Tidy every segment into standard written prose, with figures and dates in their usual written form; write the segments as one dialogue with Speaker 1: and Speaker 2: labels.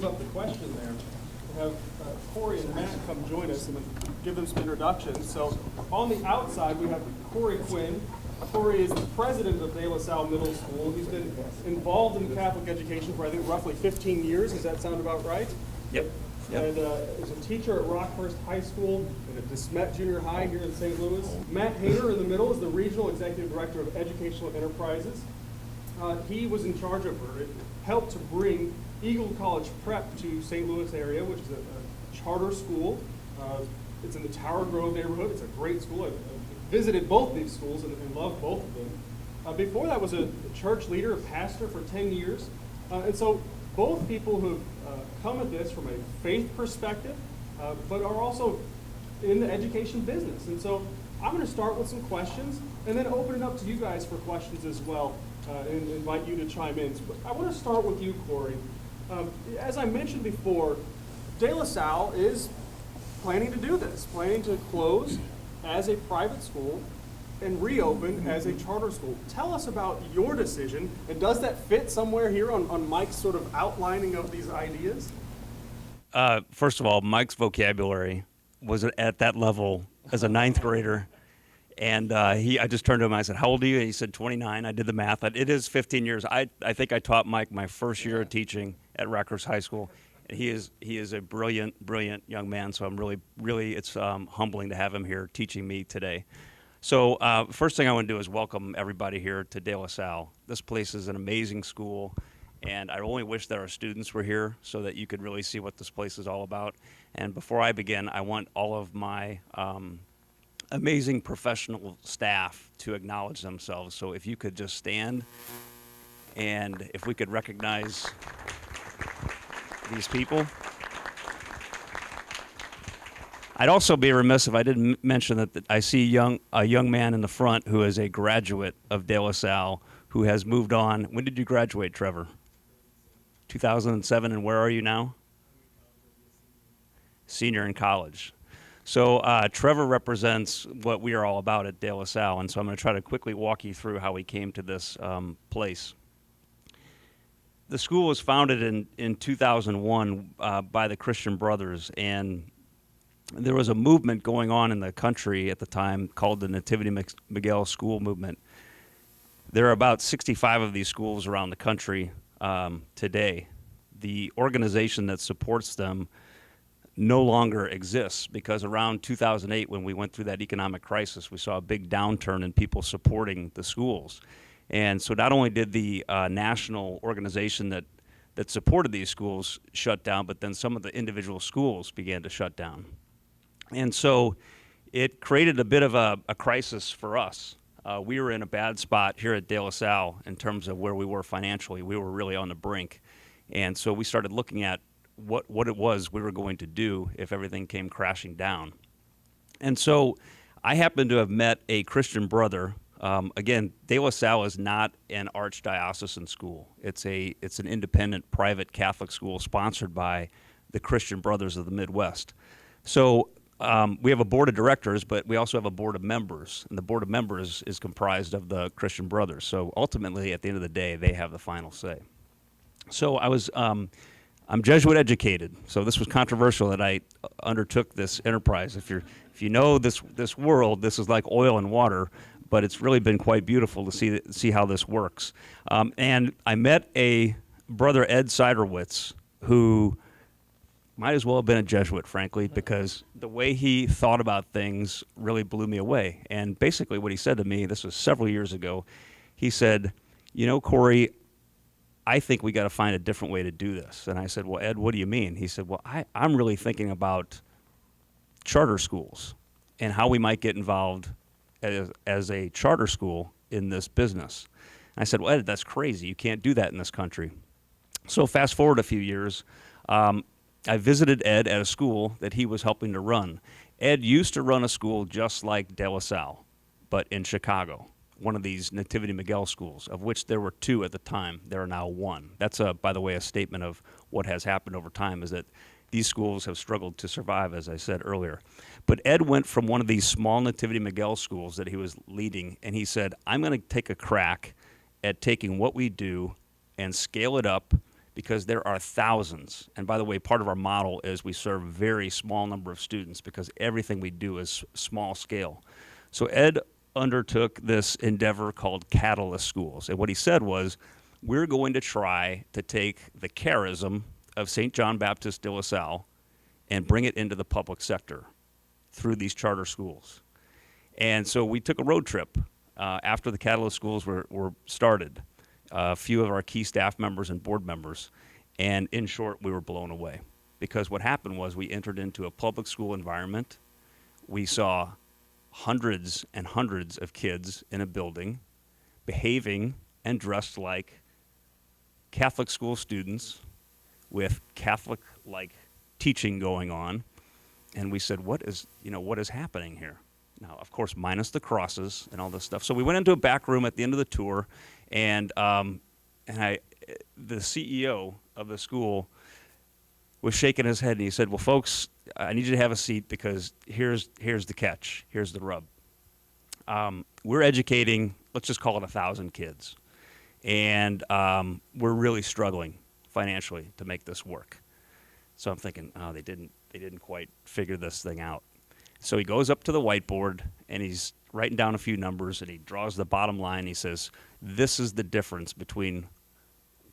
Speaker 1: tease up the question there, we'll have Corey and Matt come join us and give them some introductions. So on the outside, we have Corey Quinn. Corey is the president of Salle Middle School. He's been involved in Catholic education for, I think, roughly 15 years. Does that sound about right?
Speaker 2: Yep.
Speaker 1: And is a teacher at Rockhurst High School and at DeSmet Junior High here in St. Louis. Matt Hoehner in the middle is the Regional Executive Director of Educational Enterprises. He was in charge of, or helped to bring Eagle College Prep to St. Louis area, which is a charter school. It's in the Tower Grove neighborhood. It's a great school. I've visited both these schools and loved both of them. Before that was a church leader, a pastor for 10 years. And so both people who have come at this from a faith perspective, but are also in the education business. And so I'm going to start with some questions and then open it up to you guys for questions as well, and invite you to chime in. But I want to start with you, Corey. As I mentioned before, De La Salle is planning to do this, planning to close as a private school and reopen as a charter school. Tell us about your decision, and does that fit somewhere here on Mike's sort of outlining of these ideas?
Speaker 2: First of all, Mike's vocabulary was at that level as a ninth grader. And I just turned to him and I said, how old are you? And he said, 29. I did the math. It is 15 years. I think I taught Mike my first year of teaching at Rockhurst High School. And he is a brilliant young man. So I'm really, it's humbling to have him here teaching me today. So first thing I want to do is welcome everybody here to De La Salle. This place is an amazing school, and I only wish that our students were here so that you could really see what this place is all about. And before I begin, I want all of my amazing professional staff to acknowledge themselves. So if you could just stand, and if we could recognize these people. I'd also be remiss if I didn't mention that I see a young man in the front who is a graduate of De La Salle who has moved on. When did you graduate, Trevor? 2007, and where are you now? Senior in college. So Trevor represents what we are all about at De La Salle, and so I'm going to try to quickly walk you through how we came to this place. The school was founded in 2001 by the Christian Brothers, and there was a movement going on in the country at the time called the Nativity Miguel School Movement. There are about 65 of these schools around the country today. The organization that supports them no longer exists because around 2008, when we went through that economic crisis, we saw a big downturn in people supporting the schools. And so not only did the national organization that supported these schools shut down, but then some of the individual schools began to shut down. And so it created a bit of a crisis for us. We were in a bad spot here at De La Salle in terms of where we were financially. We were really on the brink. And so we started looking at what it was we were going to do if everything came crashing down. And so I happened to have met a Christian brother. Again, De La Salle is not an archdiocesan school. It's an independent private Catholic school sponsored by the Christian Brothers of the Midwest. So we have a board of directors, but we also have a board of members, and the board of members is comprised of the Christian Brothers. So ultimately, at the end of the day, they have the final say. So I'm Jesuit educated, so this was controversial that I undertook this enterprise. If you know this world, this is like oil and water, but it's really been quite beautiful to see how this works. And I met a brother, Ed Siderwitz, who might as well have been a Jesuit, frankly, because the way he thought about things really blew me away. And basically what he said to me, this was several years ago, he said, you know, Corey, I think we got to find a different way to do this. And I said, well, Ed, what do you mean? He said, well, I'm really thinking about charter schools and how we might get involved as a charter school in this business. And I said, well, Ed, that's crazy. You can't do that in this country. So fast forward a few years, I visited Ed at a school that he was helping to run. Ed used to run a school just like De La Salle, but in Chicago, one of these Nativity Miguel schools, of which there were 2 at the time. There are now 1. That's, by the way, a statement of what has happened over time, is that these schools have struggled to survive, as I said earlier. But Ed went from one of these small Nativity Miguel schools that he was leading, and he said, I'm going to take a crack at taking what we do and scale it up, because there are thousands. And by the way, part of our model is we serve a very small number of students because everything we do is small scale. So Ed undertook this endeavor called Catalyst Schools. And what he said was, we're going to try to take the charism of St. John Baptist de La Salle and bring it into the public sector through these charter schools. And so we took a road trip after the Catalyst Schools were started, a few of our key staff members and board members, and in short, we were blown away. Because what happened was we entered into a public school environment. We saw hundreds and hundreds of kids in a building behaving and dressed like Catholic school students with Catholic-like teaching going on. And we said, what is happening here? Now, of course, minus the crosses and all this stuff. So we went into a back room at the end of the tour, and the CEO of the school was shaking his head, and he said, well, folks, I need you to have a seat because here's the catch. Here's the rub. We're educating, let's just call it 1,000 kids. And we're really struggling financially to make this work. So I'm thinking, oh, they didn't quite figure this thing out. So he goes up to the whiteboard and he's writing down a few numbers and he draws the bottom line. He says, this is the difference between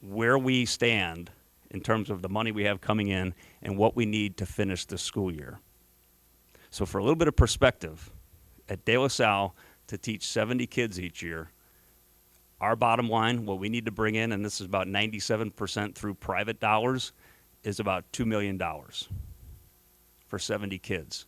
Speaker 2: where we stand in terms of the money we have coming in and what we need to finish this school year. So for a little bit of perspective, at De La Salle, to teach 70 kids each year, our bottom line, what we need to bring in, and this is about 97% through private dollars, is about $2 million for 70 kids.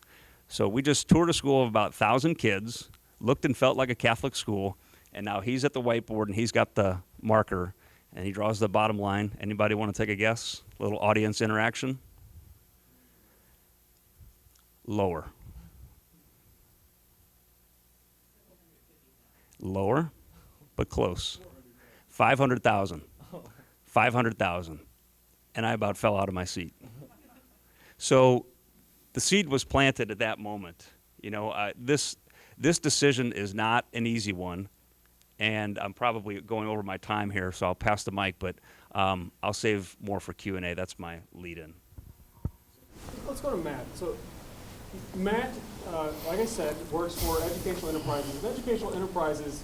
Speaker 2: So we just toured a school of about 1,000 kids, looked and felt like a Catholic school, and now he's at the whiteboard and he's got the marker and he draws the bottom line. Anybody want to take a guess? A little audience interaction? Lower. Lower, but close. 500,000. 500,000. And I about fell out of my seat. So the seed was planted at that moment. You know, this decision is not an easy one, and I'm probably going over my time here, so I'll pass the mic, but I'll save more for Q&A. That's my lead-in.
Speaker 1: Let's go to Matt. So Matt, like I said, works for Educational Enterprises. And Educational Enterprises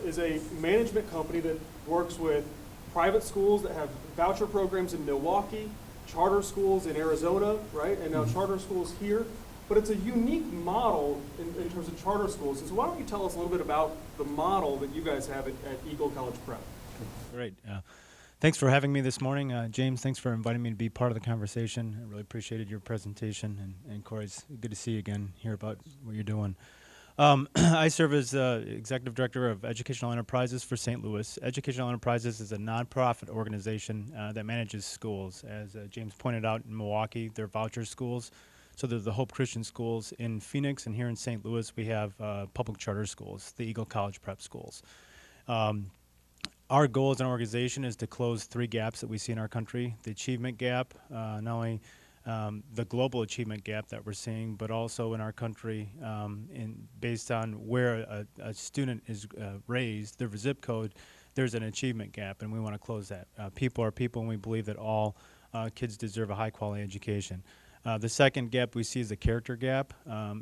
Speaker 1: is a management company that works with private schools that have voucher programs in Milwaukee, charter schools in Arizona, right, and now charter schools here. But it's a unique model in terms of charter schools. So why don't you tell us a little bit about the model that you guys have at Eagle College Prep?
Speaker 3: Great. Thanks for having me this morning. James, thanks for inviting me to be part of the conversation. I really appreciated your presentation. And Corey, it's good to see you again, hear about what you're doing. I serve as Executive Director of Educational Enterprises for St. Louis. Educational Enterprises is a nonprofit organization that manages schools. As James pointed out, in Milwaukee, they're voucher schools. So there's the Hope Christian schools. In Phoenix and here in St. Louis, we have public charter schools, the Eagle College Prep schools. Our goal as an organization is to close 3 gaps that we see in our country: the achievement gap, not only the global achievement gap that we're seeing, but also in our country, based on where a student is raised, their zip code, there's an achievement gap, and we want to close that. People are people, and we believe that all kids deserve a high-quality education. The second gap we see is the character gap.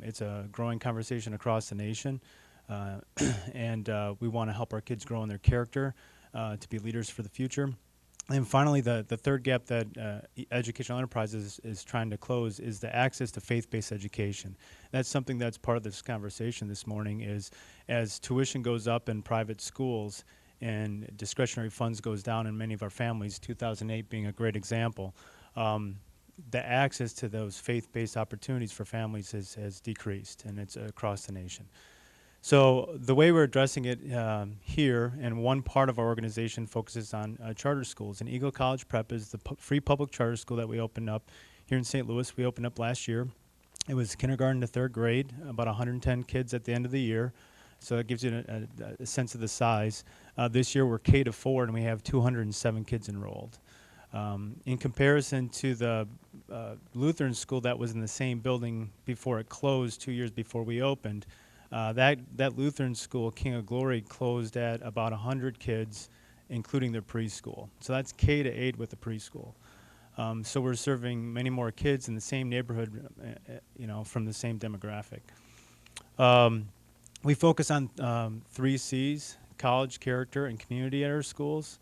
Speaker 3: It's a growing conversation across the nation, and we want to help our kids grow in their character to be leaders for the future. And finally, the third gap that Educational Enterprises is trying to close is the access to faith-based education. That's something that's part of this conversation this morning, is as tuition goes up in private schools and discretionary funds goes down in many of our families, 2008 being a great example, the access to those faith-based opportunities for families has decreased, and it's across the nation. So the way we're addressing it here, and one part of our organization focuses on charter schools. And Eagle College Prep is the free public charter school that we opened up here in St. Louis. We opened up last year. It was kindergarten to 3rd grade, about 110 kids at the end of the year. So that gives you a sense of the size. This year we're K to 4, and we have 207 kids enrolled. In comparison to the Lutheran school that was in the same building before it closed 2 years before we opened, that Lutheran school, King of Glory, closed at about 100 kids including their preschool. So that's K to 8 with the preschool. So we're serving many more kids in the same neighborhood, from the same demographic. We focus on 3 C's: college, character, and community at our schools.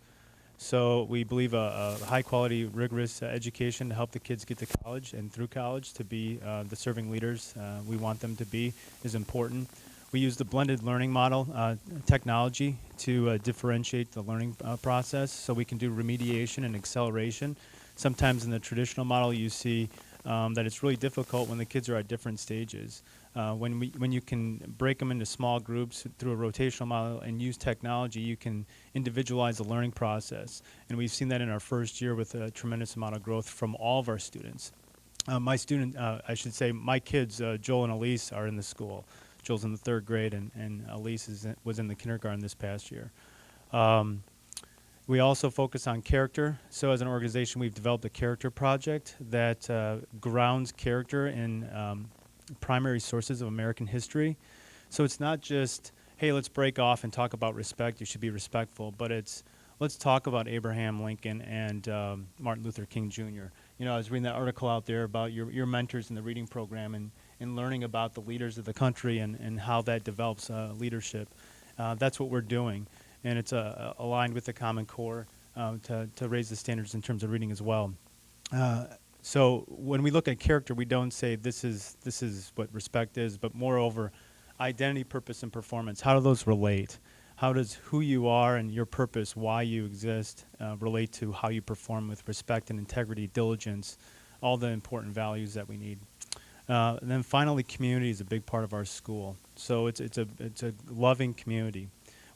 Speaker 3: So we believe a high-quality, rigorous education to help the kids get to college and through college to be the serving leaders we want them to be is important. We use the blended learning model technology to differentiate the learning process, so we can do remediation and acceleration. Sometimes in the traditional model you see that it's really difficult when the kids are at different stages. When you can break them into small groups through a rotational model and use technology, you can individualize the learning process. And we've seen that in our first year with a tremendous amount of growth from all of our students. My kids, Joel and Elise, are in the school. Joel's in the 3rd grade, and Elise was in the kindergarten this past year. We also focus on character. So as an organization, we've developed a character project that grounds character in primary sources of American history. So it's not just, hey, let's break off and talk about respect, you should be respectful, but it's, let's talk about Abraham Lincoln and Martin Luther King Jr. I was reading that article out there about your mentors in the reading program and learning about the leaders of the country and how that develops leadership. That's what we're doing. And it's aligned with the Common Core to raise the standards in terms of reading as well. So when we look at character, we don't say this is what respect is, but moreover, identity, purpose, and performance. How do those relate? How does who you are and your purpose, why you exist, relate to how you perform with respect and integrity, diligence, all the important values that we need. And then finally, community is a big part of our school. So it's a loving community.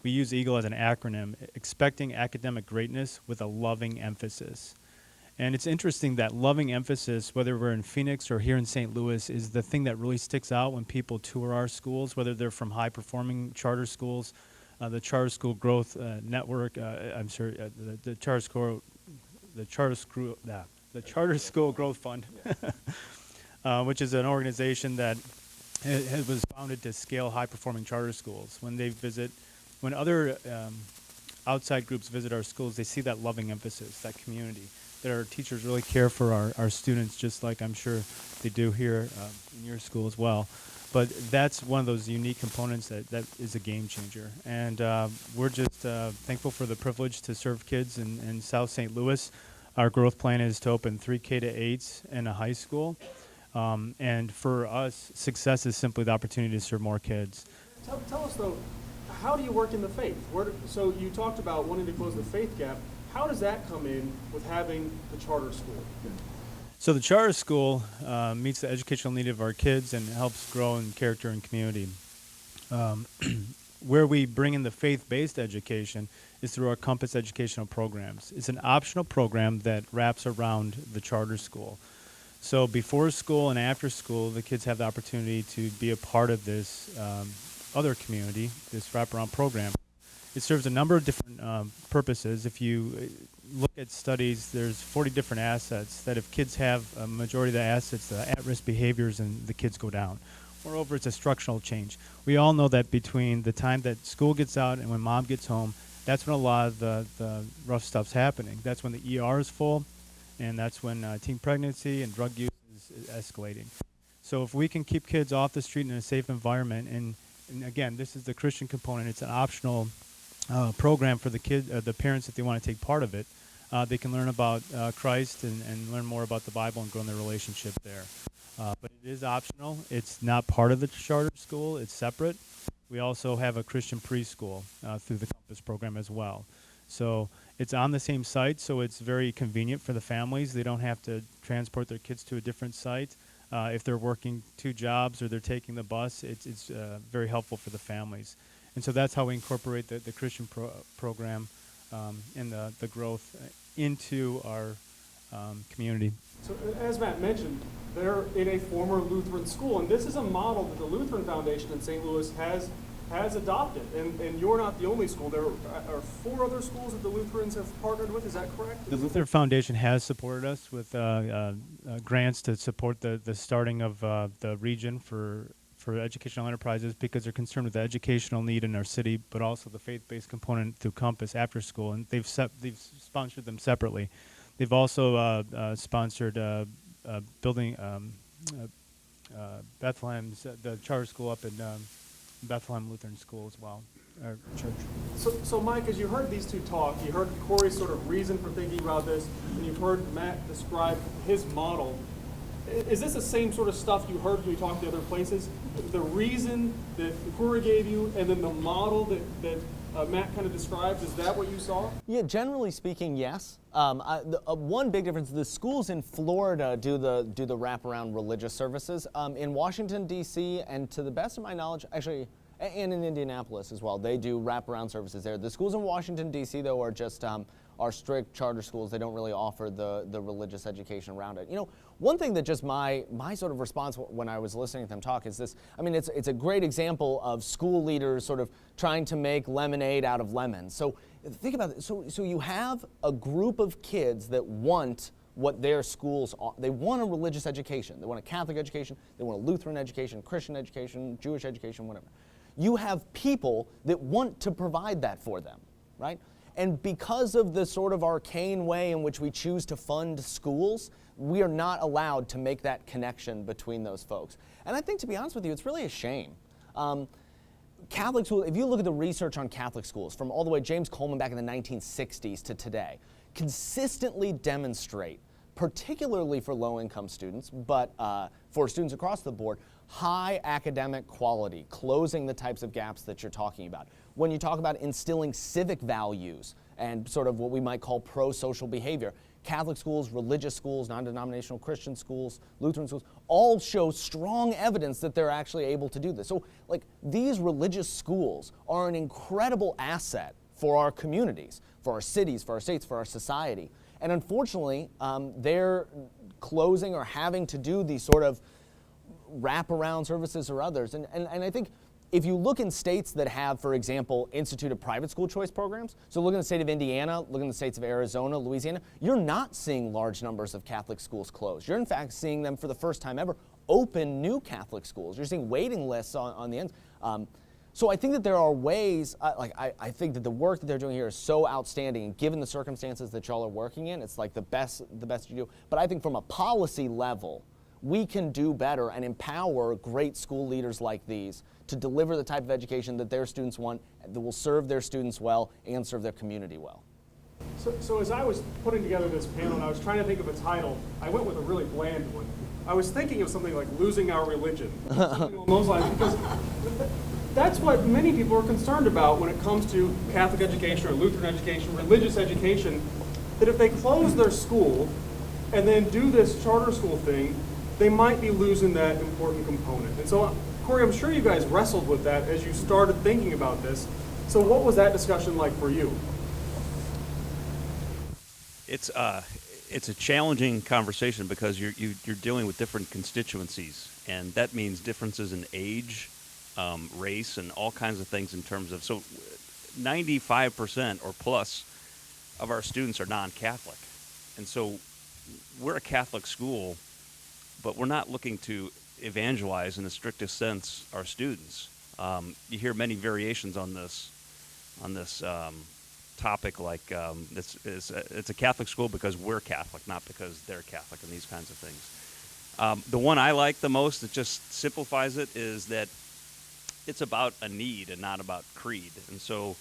Speaker 3: We use EAGLE as an acronym, expecting academic greatness with a loving emphasis. And it's interesting that loving emphasis, whether we're in Phoenix or here in St. Louis, is the thing that really sticks out when people tour our schools, whether they're from high-performing charter schools, the Charter School Growth Network. The Charter School Growth Fund, which is an organization that was founded to scale high-performing charter schools. When other outside groups visit our schools, they see that loving emphasis, that community, that our teachers really care for our students, just like I'm sure they do here in your school as well. But that's one of those unique components that is a game changer. And we're just thankful for the privilege to serve kids in South St. Louis. Our growth plan is to open 3 K to 8s in a high school. And for us, success is simply the opportunity to serve more kids.
Speaker 1: Tell us, though, how do you work in the faith? So you talked about wanting to close the faith gap. How does that come in with having the charter school?
Speaker 3: So the charter school meets the educational need of our kids and helps grow in character and community. Where we bring in the faith-based education is through our Compass educational programs. It's an optional program that wraps around the charter school. So before school and after school, the kids have the opportunity to be a part of this other community, this wraparound program. It serves a number of different purposes. If you look at studies, there's 40 different assets that if kids have a majority of the assets, the at-risk behaviors, and the kids go down. Moreover, it's a structural change. We all know that between the time that school gets out and when mom gets home, that's when a lot of the rough stuff's happening. That's when the ER is full, and that's when teen pregnancy and drug use is escalating. So if we can keep kids off the street in a safe environment, and again, this is the Christian component, it's an optional program for the parents if they want to take part of it. They can learn about Christ and learn more about the Bible and grow in their relationship there. But it is optional. It's not part of the charter school. It's separate. We also have a Christian preschool through the Compass program as well. So it's on the same site, so it's very convenient for the families. They don't have to transport their kids to a different site. If they're working 2 jobs or they're taking the bus, it's very helpful for the families. And so that's how we incorporate the Christian program and the growth into our community.
Speaker 1: So as Matt mentioned, they're in a former Lutheran school, and this is a model that the Lutheran Foundation in St. Louis has adopted. And you're not the only school. There are 4 other schools that the Lutherans have partnered with. Is that correct?
Speaker 3: The Lutheran Foundation has supported us with grants to support the starting of the region for for educational enterprises because they're concerned with the educational need in our city, but also the faith-based component through Compass after school, and they've sponsored them separately. They've also sponsored building Bethlehem's the charter school up in Bethlehem Lutheran School as well, our church.
Speaker 1: So Mike, as you heard these two talk, you heard Corey's sort of reason for thinking about this, and you've heard Matt describe his model. Is this the same sort of stuff you heard when you talked to other places? The reason that Corey gave you, and then the model that Matt kind of describes, is that what you saw?
Speaker 4: Yeah, generally speaking, yes. One big difference: the schools in Florida do the wraparound religious services. In Washington D.C. and to the best of my knowledge, actually, and in Indianapolis as well, they do wraparound services there. The schools in Washington D.C. though are just are strict charter schools. They don't really offer the religious education around it. You know, one thing that just my sort of response when I was listening to them talk is this. I mean, it's a great example of school leaders sort of trying to make lemonade out of lemons. So think about it. So you have a group of kids that want what their schools are. They want a religious education. They want a Catholic education. They want a Lutheran education, Christian education, Jewish education, whatever. You have people that want to provide that for them, right? And because of the sort of arcane way in which we choose to fund schools, we are not allowed to make that connection between those folks. And I think, to be honest with you, it's really a shame. Catholic schools, if you look at the research on Catholic schools from all the way James Coleman back in the 1960s to today, consistently demonstrate, particularly for low-income students, but for students across the board, high academic quality, closing the types of gaps that you're talking about. When you talk about instilling civic values and sort of what we might call pro-social behavior, Catholic schools, religious schools, non-denominational Christian schools, Lutheran schools, all show strong evidence that they're actually able to do this. So, like, these religious schools are an incredible asset for our communities, for our cities, for our states, for our society. And unfortunately, they're closing or having to do these sort of wraparound services or others. And I think if you look in states that have, for example, instituted private school choice programs, so look in the state of Indiana, look in the states of Arizona, Louisiana, you're not seeing large numbers of Catholic schools closed. You're in fact seeing them for the first time ever open new Catholic schools. You're seeing waiting lists on the ends. So I think that there are ways, I think that the work that they're doing here is so outstanding, and given the circumstances that y'all are working in, it's like the best you do. But I think from a policy level, we can do better and empower great school leaders like these to deliver the type of education that their students want, that will serve their students well and serve their community well.
Speaker 1: So as I was putting together this panel and I was trying to think of a title, I went with a really bland one. I was thinking of something like Losing Our Religion, something along those lines, because that's what many people are concerned about when it comes to Catholic education or Lutheran education, religious education, that if they close their school and then do this charter school thing, they might be losing that important component. And so, Corey, I'm sure you guys wrestled with that as you started thinking about this. So what was that discussion like for you?
Speaker 2: It's a challenging conversation because you're dealing with different constituencies, and that means differences in age, race, and all kinds of things in terms of, so 95% or plus of our students are non-Catholic. And so we're a Catholic school, but we're not looking to evangelize in the strictest sense our students. You hear many variations on this topic, like it's a Catholic school because we're Catholic, not because they're Catholic, and these kinds of things. The one I like the most that just simplifies it is that it's about a need and not about creed. And so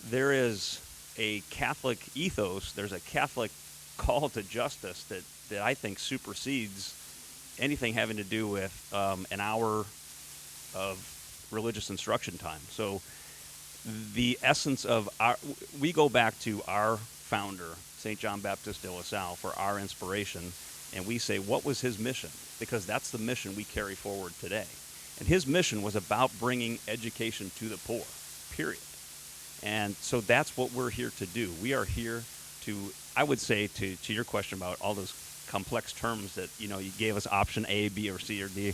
Speaker 2: there is a Catholic ethos, there's a Catholic call to justice that I think supersedes anything having to do with an hour of religious instruction time. So the essence of we go back to our founder, St. John Baptist de La Salle, for our inspiration, and we say, what was his mission? Because that's the mission we carry forward today. And his mission was about bringing education to the poor, period. And so that's what we're here to do. We are here to, I would say, to your question about all those complex terms that, you gave us option A, B, or C, or D.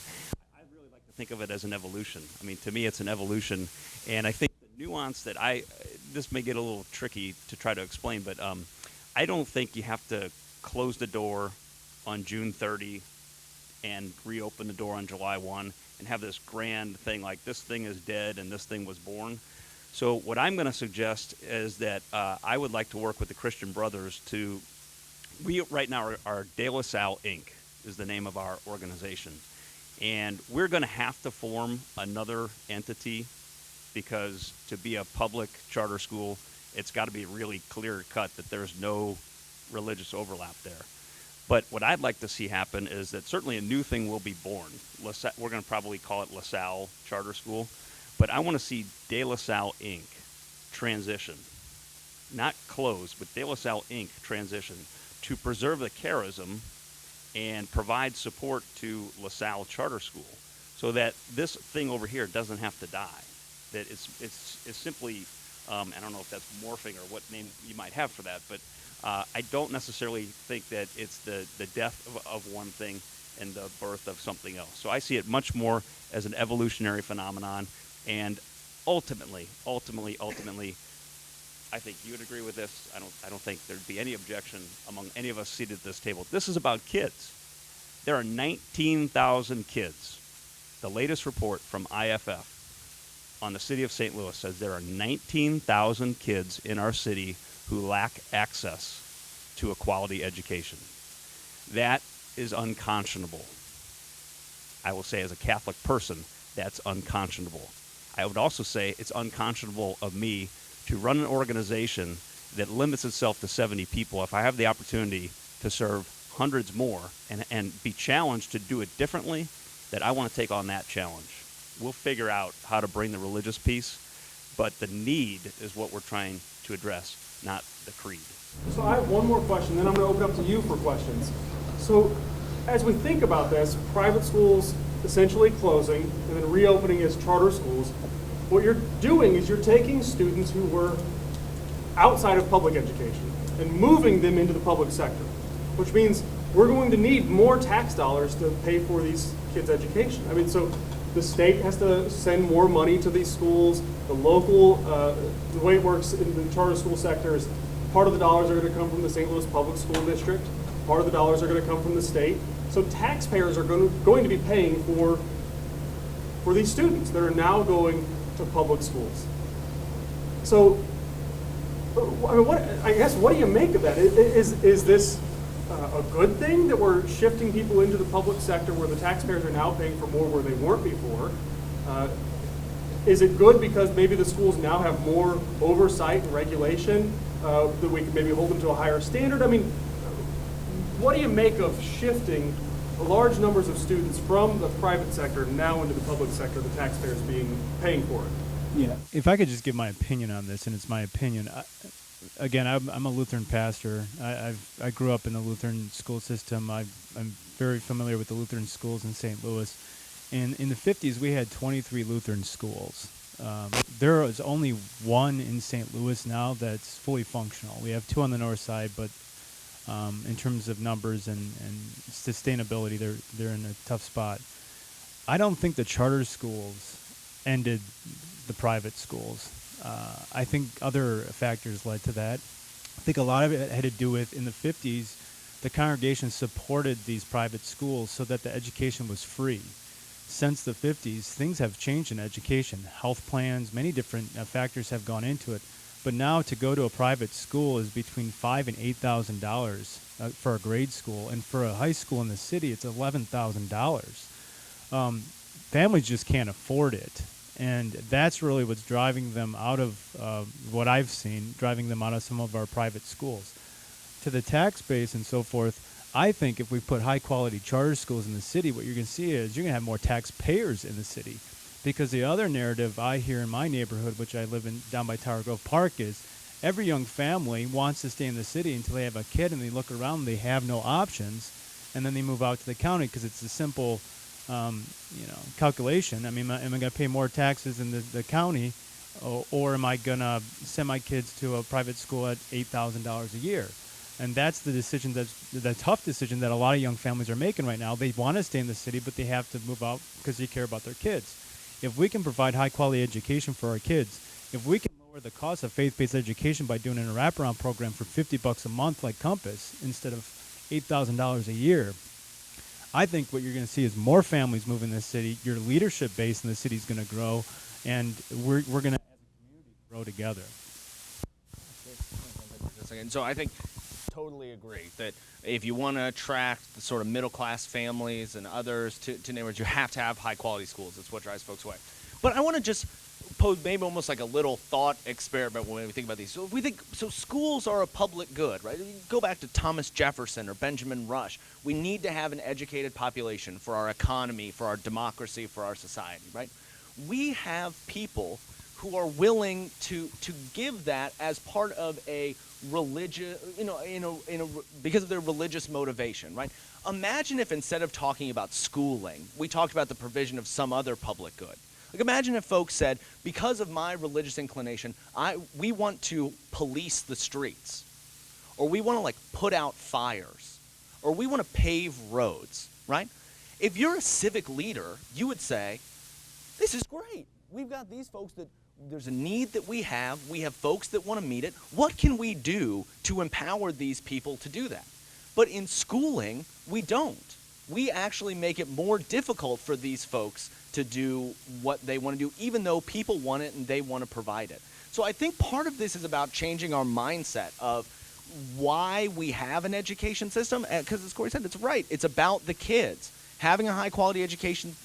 Speaker 2: I really like to think of it as an evolution. I mean, to me, it's an evolution. And I think the nuance that this may get a little tricky to try to explain, but I don't think you have to close the door on June 30 and reopen the door on July 1 and have this grand thing like this thing is dead and this thing was born. So what I'm going to suggest is that I would like to work with the Christian Brothers to, we right now are De La Salle Inc. is the name of our organization. And we're going to have to form another entity because to be a public charter school, it's got to be really clear cut that there's no religious overlap there. But what I'd like to see happen is that certainly a new thing will be born. We're going to probably call it La Salle Charter School. But I want to see De La Salle Inc. transition. Not close, but De La Salle Inc. transition to preserve the charism and provide support to La Salle Charter School so that this thing over here doesn't have to die. That it's simply, I don't know if that's morphing or what name you might have for that, but I don't necessarily think that it's the death of one thing and the birth of something else. So I see it much more as an evolutionary phenomenon, and ultimately, I think you would agree with this. I don't think there'd be any objection among any of us seated at this table. This is about kids. There are 19,000 kids. The latest report from IFF on the city of St. Louis says there are 19,000 kids in our city who lack access to a quality education. That is unconscionable. I will say as a Catholic person, that's unconscionable. I would also say it's unconscionable of me to run an organization that limits itself to 70 people. If I have the opportunity to serve hundreds more and be challenged to do it differently, that I want to take on that challenge. We'll figure out how to bring the religious piece, but the need is what we're trying to address, not the creed.
Speaker 1: So I have one more question, then I'm going to open up to you for questions. So as we think about this, private schools essentially closing and then reopening as charter schools, what you're doing is you're taking students who were outside of public education and moving them into the public sector, which means we're going to need more tax dollars to pay for these kids' education. I mean, so the state has to send more money to these schools. The local, the way it works in the charter school sector is part of the dollars are going to come from the St. Louis Public School District. Part of the dollars are going to come from the state. So taxpayers are going to be paying for these students that are now going to public schools. So, I mean, what do you make of that? Is this a good thing that we're shifting people into the public sector where the taxpayers are now paying for more where they weren't before? Is it good because maybe the schools now have more oversight and regulation that we can maybe hold them to a higher standard? I mean, what do you make of shifting large numbers of students from the private sector now into the public sector, the taxpayers paying for it?
Speaker 3: Yeah, if I could just give my opinion on this, and it's my opinion. Again, I'm a Lutheran pastor. I grew up in the Lutheran school system. I'm very familiar with the Lutheran schools in St. Louis. And in the 50s, we had 23 Lutheran schools. There is only one in St. Louis now that's fully functional. We have two on the north side, but in terms of numbers and sustainability, they're in a tough spot. I don't think the charter schools ended the private schools. I think other factors led to that. I think a lot of it had to do with, in the 50s, the congregation supported these private schools so that the education was free. Since the 50s, things have changed in education. Health plans, many different factors have gone into it. But now to go to a private school is between $5,000 and $8,000 for a grade school, and for a high school in the city, it's $11,000. Families just can't afford it, and that's really what's driving them out of what I've seen, driving them out of some of our private schools. To the tax base and so forth, I think if we put high-quality charter schools in the city, what you're going to see is you're going to have more taxpayers in the city. Because the other narrative I hear in my neighborhood, which I live in down by Tower Grove Park, is every young family wants to stay in the city until they have a kid, and they look around and they have no options, and then they move out to the county because it's a simple calculation. I mean, am I going to pay more taxes in the county, or am I going to send my kids to a private school at $8,000 a year? And that's the decision, the tough decision that a lot of young families are making right now. They want to stay in the city, but they have to move out because they care about their kids. If we can provide high-quality education for our kids, if we can lower the cost of faith-based education by doing a wraparound program for $50 a month like Compass instead of $8,000 a year, I think what you're going to see is more families move in this city. Your leadership base in the city is going to grow, and we're going to, as a community, grow together.
Speaker 5: So I think totally agree that if you want to attract the sort of middle-class families and others to neighborhoods, you have to have high-quality schools. It's what drives folks away. But I want to just pose maybe almost like a little thought experiment when we think about these. So if we think, so schools are a public good, right? You go back to Thomas Jefferson or Benjamin Rush. We need to have an educated population for our economy, for our democracy, for our society, right? We have people who are willing to give that as part of a religious, because of their religious motivation, right? Imagine if instead of talking about schooling, we talked about the provision of some other public good. Like imagine if folks said, because of my religious inclination, we want to police the streets, or we want to like put out fires, or we want to pave roads, right? If you're a civic leader, you would say, this is great. We've got these folks that there's a need that we have folks that want to meet it. What can we do to empower these people to do that? But in schooling, we don't. We actually make it more difficult for these folks to do what they want to do, even though people want it and they want to provide it. So I think part of this is about changing our mindset of why we have an education system, because as Corey said, it's right. It's about the kids. Having a high-quality education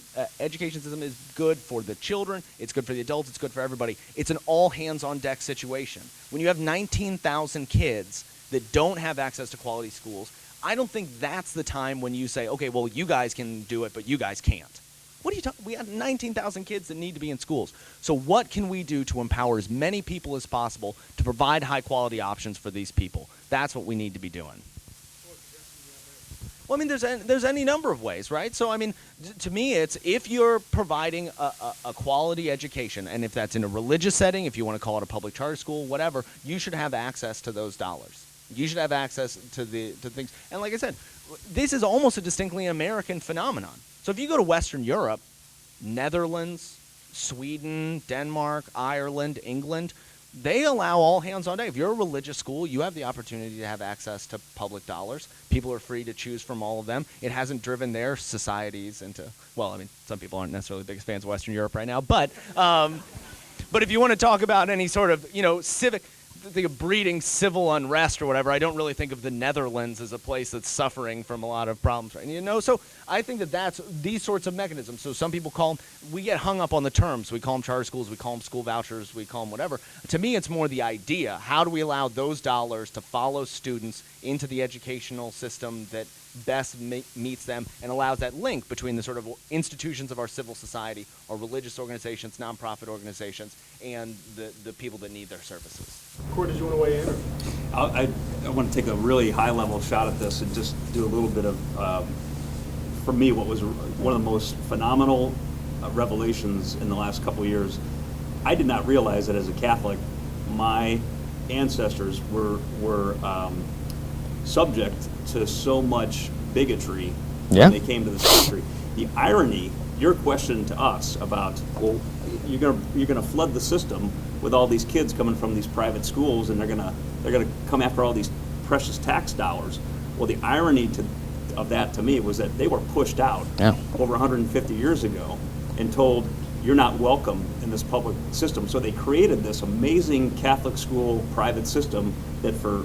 Speaker 5: system is good for the children, it's good for the adults, it's good for everybody. It's an all-hands-on-deck situation. When you have 19,000 kids that don't have access to quality schools, I don't think that's the time when you say, okay, well, you guys can do it, but you guys can't. What are you talking? We have 19,000 kids that need to be in schools. So what can we do to empower as many people as possible to provide high-quality options for these people? That's what we need to be doing. Well, I mean, there's any number of ways, right? So, I mean, to me, it's if you're providing a quality education, and if that's in a religious setting, if you want to call it a public charter school, whatever, you should have access to those dollars. You should have access to things. And like I said, this is almost a distinctly American phenomenon. So if you go to Western Europe, Netherlands, Sweden, Denmark, Ireland, England, they allow all hands on deck. If you're a religious school, you have the opportunity to have access to public dollars. People are free to choose from all of them. It hasn't driven their societies into, well, I mean, some people aren't necessarily the biggest fans of Western Europe right now, but if you want to talk about any sort of, civic, think of breeding civil unrest or whatever, I don't really think of the Netherlands as a place that's suffering from a lot of problems, right? So I think that's these sorts of mechanisms. So some people call them, we get hung up on the terms. We call them charter schools, we call them school vouchers, we call them whatever. To me, it's more the idea. How do we allow those dollars to follow students into the educational system that best meets them and allows that link between the sort of institutions of our civil society, our religious organizations, nonprofit organizations, and the people that need their services.
Speaker 1: Corey, did you want to weigh in?
Speaker 2: I want to take a really high-level shot at this and just do a little bit of, for me, what was one of the most phenomenal revelations in the last couple of years. I did not realize that as a Catholic, my ancestors were subject to so much bigotry when they came to this country. The irony, your question to us about, well, you're gonna flood the system with all these kids coming from these private schools, and they're gonna come after all these precious tax dollars. Well, the irony of that to me was that they were pushed out over 150 years ago and told, you're not welcome in this public system. So they created this amazing Catholic school private system that for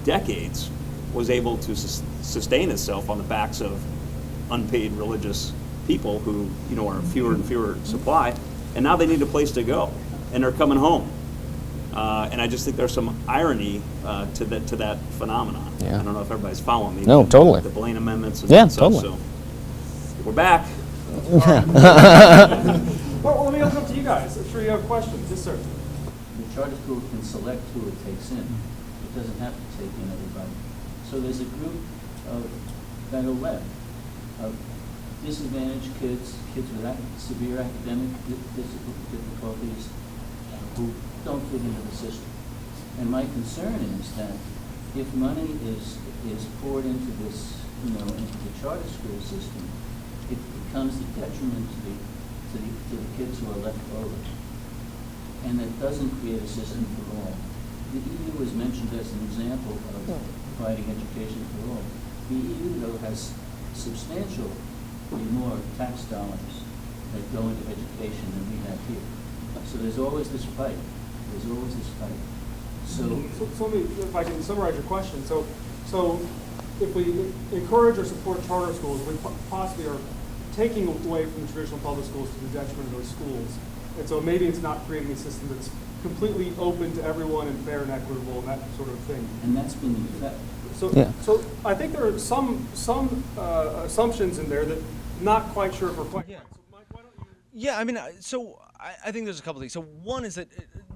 Speaker 2: decades was able to sustain itself on the backs of unpaid religious people who, are fewer and fewer supply, and now they need a place to go, and they're coming home. And I just think there's some irony to that phenomenon.
Speaker 6: Yeah.
Speaker 2: I don't know if everybody's following me.
Speaker 6: No, totally.
Speaker 2: The Blaine amendments and stuff.
Speaker 6: Totally.
Speaker 2: So we're back.
Speaker 1: Well, let me open up to you guys. I'm sure you have questions. Yes, sir.
Speaker 7: The charter school can select who it takes in. It doesn't have to take in everybody. So there's a group that are left of disadvantaged kids with severe academic difficulties who don't fit into the system. And my concern is that if money is poured into this, into the charter school system, it becomes a detriment to the kids who are left over. And that doesn't create a system for all. The EU was mentioned as an example of providing education for all. The EU, though, has substantially more tax dollars that go into education than we have here. So there's always this fight. There's always this fight. So
Speaker 1: let me, if I can summarize your question. So if we encourage or support charter schools, we possibly are taking away from the traditional public schools to the detriment of those schools. And so maybe it's not creating a system that's completely open to everyone and fair and equitable and that sort of thing.
Speaker 7: and that's been the effect.
Speaker 1: So I think there are some assumptions in there that I'm not quite sure if we're quite right. So Mike, why don't you?
Speaker 5: Yeah, I mean, so I think there's a couple things. So one is that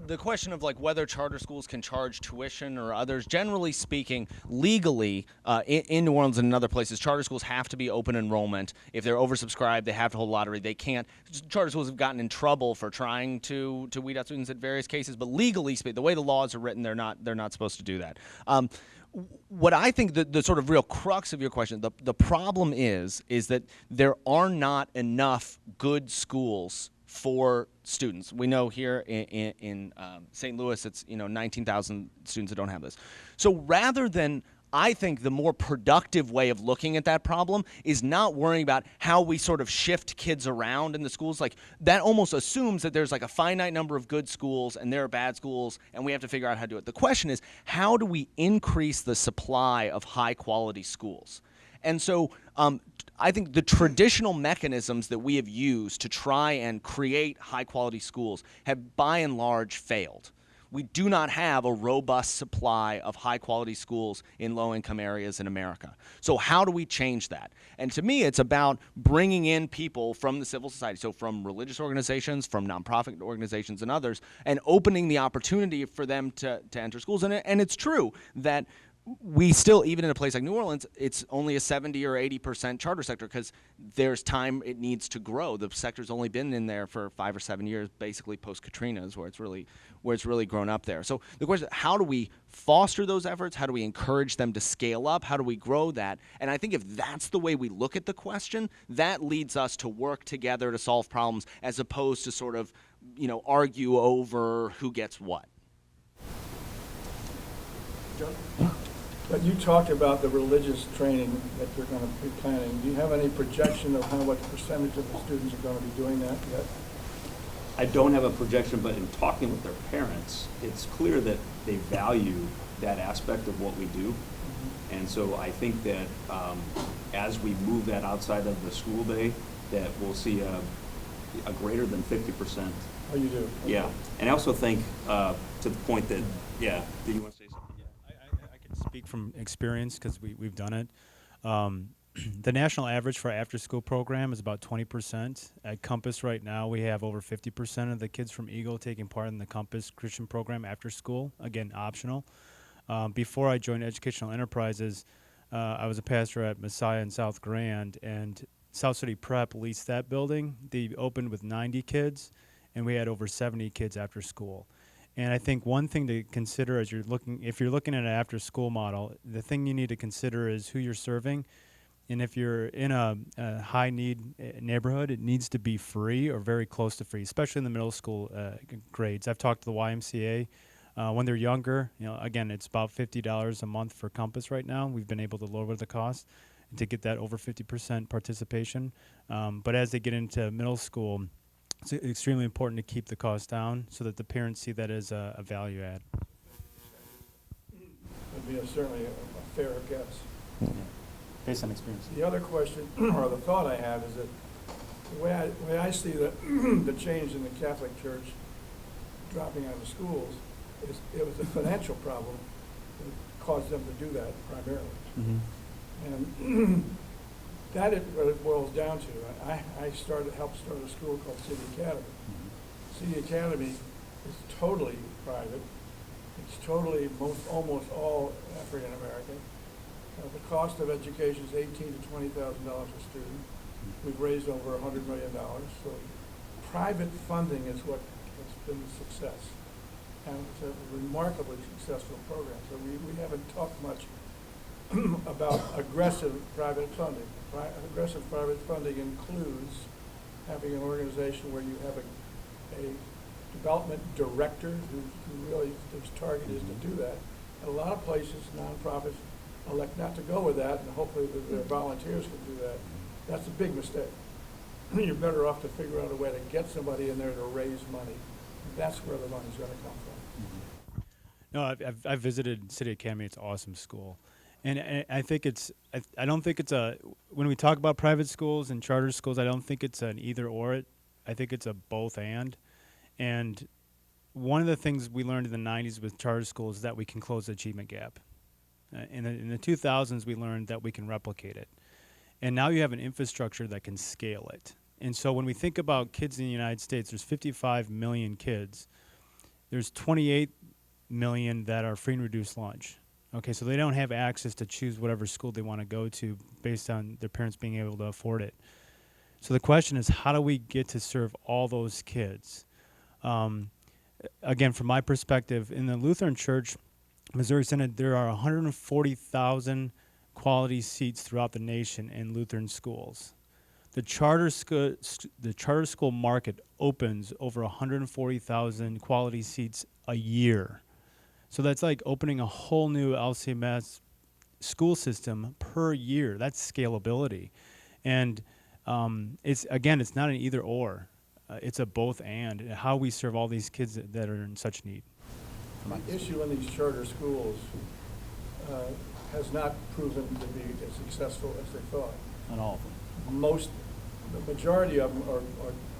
Speaker 5: the question of like whether charter schools can charge tuition or others, generally speaking, legally in New Orleans and in other places, charter schools have to be open enrollment. If they're oversubscribed, they have to hold lottery. They can't. Charter schools have gotten in trouble for trying to weed out students at various cases, but legally speaking, the way the laws are written, they're not supposed to do that. What I think the sort of real crux of your question, the problem is that there are not enough good schools for students. We know here in St. Louis, it's 19,000 students that don't have this. So rather than, I think the more productive way of looking at that problem is not worrying about how we sort of shift kids around in the schools. Like that almost assumes that there's like a finite number of good schools and there are bad schools and we have to figure out how to do it. The question is, how do we increase the supply of high quality schools? And so I think the traditional mechanisms that we have used to try and create high quality schools have by and large failed. We do not have a robust supply of high quality schools in low income areas in America. So how do we change that? And to me, it's about bringing in people from the civil society, so from religious organizations, from nonprofit organizations and others, and opening the opportunity for them to enter schools. And it's true that we still, even in a place like New Orleans, it's only a 70 or 80% charter sector because there's time it needs to grow. The sector's only been in there for 5 or 7 years, basically post-Katrina is where it's really grown up there. So the question is, how do we foster those efforts? How do we encourage them to scale up? How do we grow that? And I think if that's the way we look at the question, that leads us to work together to solve problems as opposed to sort of, argue over who gets what.
Speaker 1: John?
Speaker 6: But you talked about the religious training that you're going to be planning. Do you have any projection of how much percentage of the students are going to be doing that yet?
Speaker 8: I don't have a projection, but in talking with their parents, it's clear that they value that aspect of what we do. Mm-hmm. And so I think that as we move that outside of the school day, that we'll see a greater than 50%.
Speaker 6: Oh, you do? Okay.
Speaker 8: Yeah. And I also think to the point that, yeah, do you want to say something?
Speaker 3: I can speak from experience because we've done it. The national average for our after-school program is about 20%. At Compass right now, we have over 50% of the kids from Eagle taking part in the Compass Christian program after school, again, optional. Before I joined Educational Enterprises, I was a pastor at Messiah in South Grand, and South City Prep leased that building. They opened with 90 kids, and we had over 70 kids after school. And I think one thing to consider as if you're looking at an after-school model, the thing you need to consider is who you're serving. And if you're in a high-need neighborhood, it needs to be free or very close to free, especially in the middle school grades. I've talked to the YMCA. When they're younger, again, it's about $50 a month for Compass right now. We've been able to lower the cost to get that over 50% participation. But as they get into middle school, it's extremely important to keep the cost down so that the parents see that as a value add.
Speaker 6: Would be certainly a fair guess.
Speaker 3: Yeah. Based on experience.
Speaker 6: The other question, or the thought I have, is that the way I see the change in the Catholic Church dropping out of schools is it was a financial problem that caused them to do that primarily. Mm-hmm. And that is what it boils down to. I helped start a school called City Academy. Mm-hmm. City Academy is totally private. It's totally almost all African American. The cost of education is $18,000 to $20,000 a student. We've raised over $100 million. So private funding is what has been the success. And it's a remarkably successful program. So we haven't talked much about aggressive private funding. Aggressive private funding includes having an organization where you have a development director who really, whose target is to do that. And a lot of places, nonprofits, elect not to go with that, and hopefully their volunteers can do that, that's a big mistake. You're better off to figure out a way to get somebody in there to raise money. That's where the money's going to come from.
Speaker 3: No, I've visited City Academy. It's an awesome school. And I think I don't think it's when we talk about private schools and charter schools, I don't think it's an either or. I think it's a both and. And one of the things we learned in the 90s with charter schools is that we can close the achievement gap. In the 2000s, we learned that we can replicate it. And now you have an infrastructure that can scale it. And so when we think about kids in the United States, there's 55 million kids. There's 28 million that are free and reduced lunch. Okay, so they don't have access to choose whatever school they want to go to based on their parents being able to afford it. So the question is, how do we get to serve all those kids? Again, from my perspective, in the Lutheran Church, Missouri Synod, there are 140,000 quality seats throughout the nation in Lutheran schools. The charter school market opens over 140,000 quality seats a year. So that's like opening a whole new LCMS school system per year. That's scalability. And it's not an either or. It's a both and. How we serve all these kids that are in such need.
Speaker 6: The issue in these charter schools has not proven to be as successful as they thought.
Speaker 7: Not all of them.
Speaker 6: The majority of them are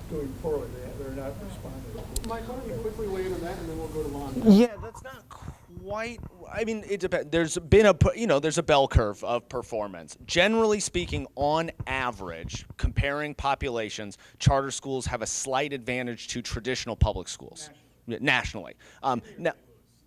Speaker 6: doing poorly. They're not responding.
Speaker 1: Mike, why don't you quickly weigh in on that, and then we'll go to Lon.
Speaker 5: Yeah, that's not quite. I mean, it depends. There's been there's a bell curve of performance. Generally speaking, on average, comparing populations, charter schools have a slight advantage to traditional public schools nationally. Now,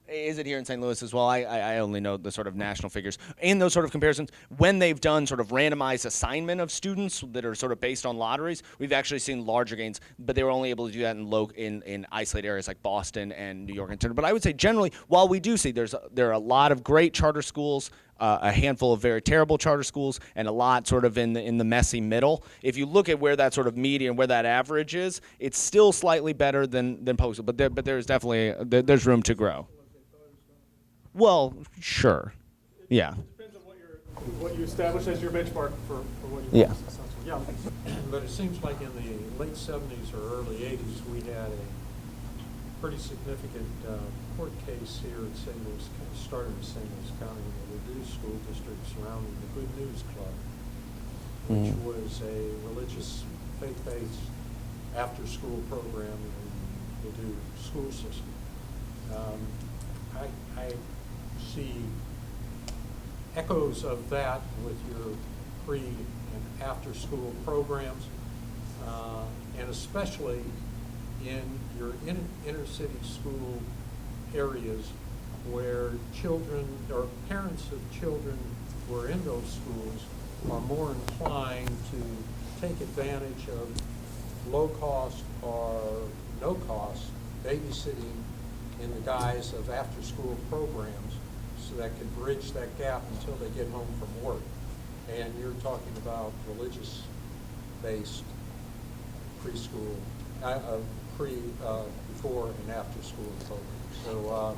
Speaker 5: is it here in St. Louis as well? I only know the sort of national figures. In those sort of comparisons, when they've done sort of randomized assignment of students that are sort of based on lotteries, we've actually seen larger gains, but they were only able to do that in isolated areas like Boston and New York. But I would say generally, while we do see there are a lot of great charter schools, a handful of very terrible charter schools, and a lot sort of in the messy middle. If you look at where that sort of median, where that average is, it's still slightly better than public school, but there's definitely there's room to grow. Well, sure. Yeah.
Speaker 1: It depends on what you establish as your benchmark for what you
Speaker 5: Yeah.
Speaker 1: want to successful. Yeah.
Speaker 9: But it seems like in the late 70s or early 80s, we had a pretty significant court case here in St. Louis, started in St. Louis County in the Ladue School District surrounding the Good News Club, which was a religious, faith-based after-school program in the Ladue school system. I see echoes of that with your pre and after school programs, and especially in your inner city school areas where children or parents of children who are in those schools are more inclined to take advantage of low cost or no cost babysitting in the guise of after-school programs so that can bridge that gap until they get home from work. And you're talking about religious-based preschool, before and after-school programs. So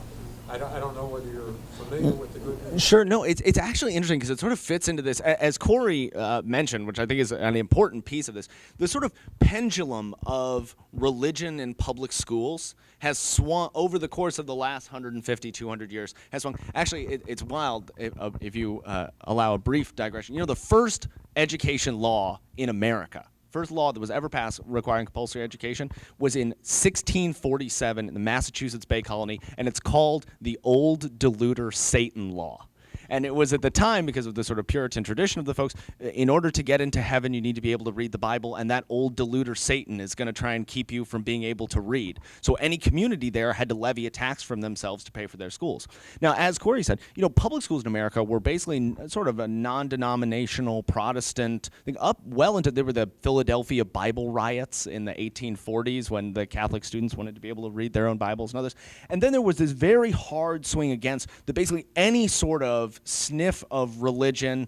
Speaker 9: I don't know whether you're familiar with the Good News.
Speaker 5: Sure. No, it's actually interesting because it sort of fits into this, as Corey mentioned, which I think is an important piece of this. The sort of pendulum of religion in public schools has swung over the course of the last 150, 200 years. Has swung. Actually, it's wild if you allow a brief digression. You know, the first education law in America, first law that was ever passed requiring compulsory education, was in 1647 in the Massachusetts Bay Colony, and it's called the Old Deluder Satan Law. And it was at the time, because of the sort of Puritan tradition of the folks, in order to get into heaven, you need to be able to read the Bible, and that old deluder Satan is going to try and keep you from being able to read. So any community there had to levy a tax from themselves to pay for their schools. Now, as Corey said, you know, public schools in America were basically sort of a non-denominational Protestant thing. Up well into, there were the Philadelphia Bible riots in the 1840s when the Catholic students wanted to be able to read their own Bibles and others. And then there was this very hard swing against basically any sort of sniff of religion,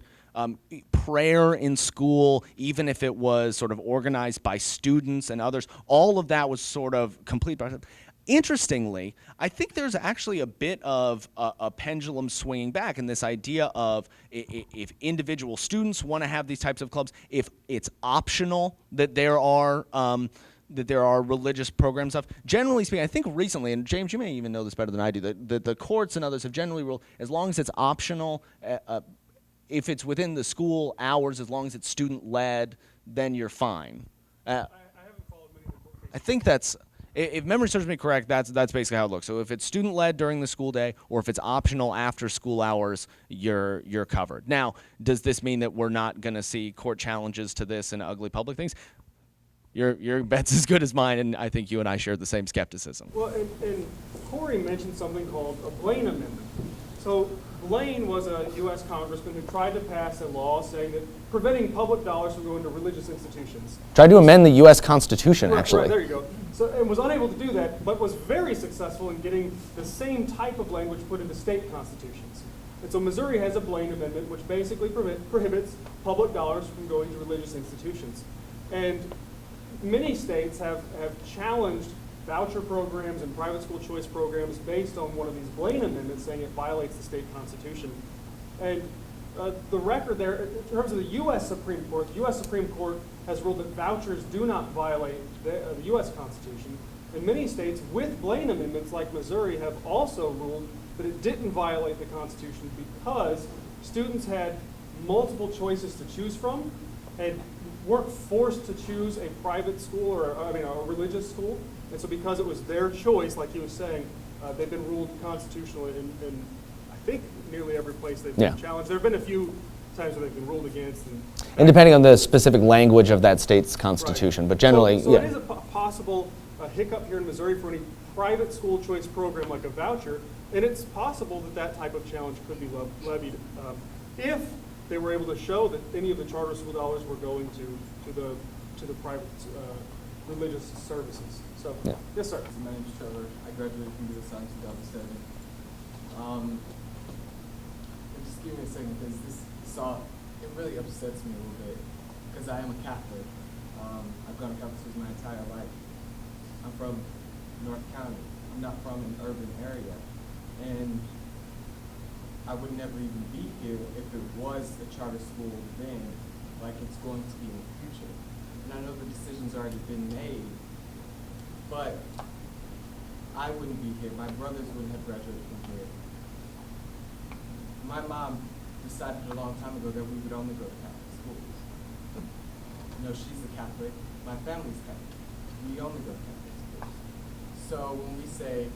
Speaker 5: prayer in school, even if it was sort of organized by students and others. All of that was sort of complete. Interestingly, I think there's actually a bit of a pendulum swinging back in this idea of if individual students want to have these types of clubs, if it's optional that there are religious programs of. Generally speaking, I think recently, and James, you may even know this better than I do, that the courts and others have generally ruled as long as it's optional, if it's within the school hours, as long as it's student-led, then you're fine.
Speaker 1: I haven't followed many of the court cases.
Speaker 5: I think that's, if memory serves me correct, that's basically how it looks. So if it's student-led during the school day, or if it's optional after school hours, you're covered. Now, does this mean that we're not going to see court challenges to this and ugly public things? Your bet's as good as mine, and I think you and I share the same skepticism.
Speaker 1: Well, and Corey mentioned something called a Blaine Amendment. So Blaine was a U.S. congressman who tried to pass a law saying that preventing public dollars from going to religious institutions.
Speaker 4: Tried to amend the U.S. Constitution, actually.
Speaker 1: Right, there you go. So, and was unable to do that, but was very successful in getting the same type of language put into state constitutions. And so Missouri has a Blaine Amendment, which basically prohibits public dollars from going to religious institutions. And many states have challenged voucher programs and private school choice programs based on one of these Blaine amendments saying it violates the state constitution. And the record there, in terms of the U.S. Supreme Court, the U.S. Supreme Court has ruled that vouchers do not violate the U.S. Constitution. And many states with Blaine amendments, like Missouri, have also ruled that it didn't violate the Constitution because students had multiple choices to choose from and weren't forced to choose a private school or a religious school. And so because it was their choice, like he was saying, they've been ruled constitutional in I think nearly every place they've been challenged. There have been a few times where they've been ruled against.
Speaker 4: And depending on the specific language of that state's constitution, but generally,
Speaker 1: so it is a possible hiccup here in Missouri for any private school choice program like a voucher, and it's possible that that type of challenge could be levied if they were able to show that any of the charter school dollars were going to the private religious services. So, yes, sir.
Speaker 10: My name is Trevor. I graduated from the Science in 2007. Just give me a second, because it really upsets me a little bit, because I am a Catholic. I've gone to Catholic schools my entire life. I'm from North County. I'm not from an urban area. And I would never even be here if it was a charter school then, like it's going to be in the future. And I know the decision's already been made, but I wouldn't be here. My brothers wouldn't have graduated from here. My mom decided a long time ago that we would only go to Catholic schools. You know, she's a Catholic. My family's Catholic. We only go to Catholic schools. So when we say